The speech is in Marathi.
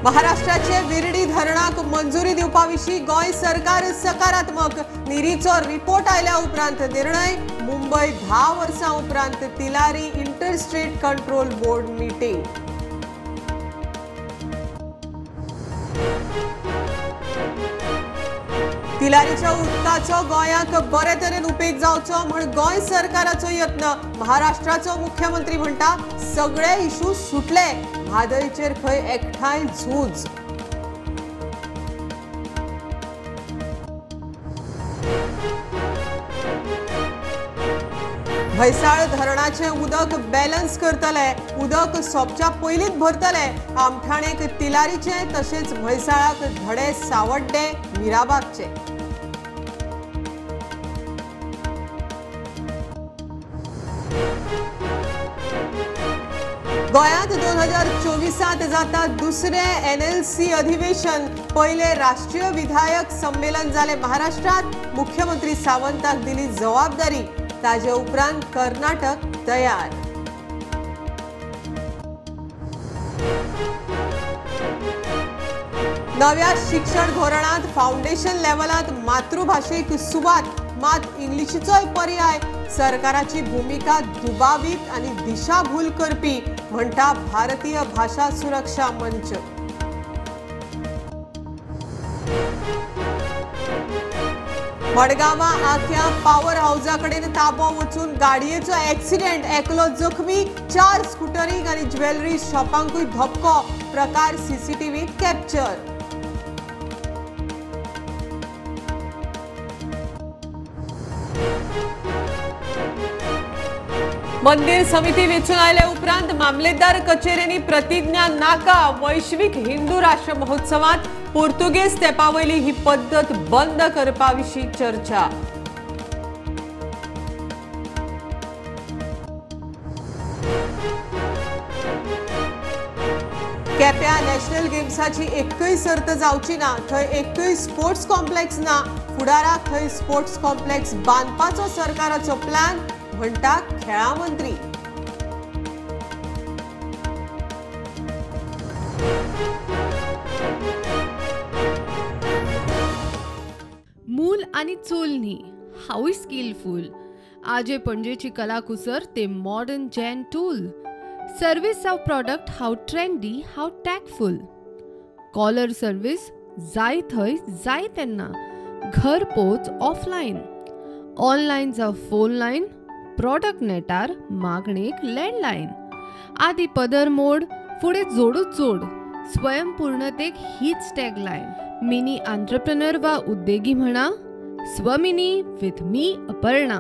महाराष्ट्राचे विर्डी धरणाक मंजुरी दिवपाविशीं गोंय सरकार सकारात्मक। निरीचो रिपोर्ट आयल्या उपरांत निर्णय। मुंबई 10 वर्सां उपरांत Tillari interstate control board meeting. तिलारीच्या उदकाचो गोंयाक बरे तरेन उपेग जावचो म्हण गोंय सरकाराचो यत्न। महाराष्ट्राचो मुख्यमंत्री म्हणटा सगळे इशू सुटले, म्हादयचेर खंय एकठांय झूज। म्हैसाळ धरणाचे उदक बॅलन्स करतले, उदक सोंपच्या पयलींच भरतले। आमठाणेक तिलारीचे तशेंच म्हैसाळाक धडे सावड्डे मिराबागचे। गोंयांत 2024 जाता दुसरे NLC अधिवेशन। पहिले राष्ट्रीय विधायक संमेलन जाले महाराष्ट्रात। मुख्यमंत्री सावंताक दिली जबाबदारी। ताजे उपरांत कर्नाटक तयार। नव्या शिक्षण धोरणात फाउंडेशन लेवलात मातृभाषेक सुवात, मात इंग्लिशीचोय पर्याय। सरकाराची भूमिका दुबावीत आणि दिशाभूल करपी म्हणटा भारतीय भाषा सुरक्षा मंच। मडगांवां आख्या पॉवर हाऊसा कडेन ताबो वचून गाडयेचो ॲक्सिडेंट, एकलो जखमी, 4 स्कूटरींक आनी ज्वेलरी शॉपांकूय धपको। प्रकार CCTV कॅप्चर। मंदिर समिती वेचून आयले उपरांत मामलेदार कचेऱ्यांनी प्रतिज्ञा नाका। वैश्विक हिंदू राष्ट्र महोत्सवात पोर्तुगेज तेंपावयली ही पद्धत बंद करपाविशीं चर्चा। केप्यां नॅशनल गेम्साची एकय सर्त जावची ना, थंय एकय स्पोर्ट्स कॉम्प्लेक्स ना। फुडाराक थंय स्पोर्ट्स कॉम्प्लेक्स बांदपाचो सरकाराचो प्लॅन म्हणटा खेळां मंत्री। मूल आणि चूल न्ही, हाऊय स्किलफुल। आजे पणजेची कला कुसर ते modern gen tool. Service of product how trendy, how tactful. Caller service जाय थंय जाय तेन्ना, घर पोच ऑफलायन। ऑनलायन जावं फोन लायन, प्रोडक्ट नेटार, मागणेक लँडलायन। आदी पदर मोड, फुडें जोडूच जोड। स्वयंपूर्णतेक हीच टॅगलायन। मिनी एंटरप्रेन्योर वा उद्देगी म्हणा, स्वमिनी विथ मी अपर्णा।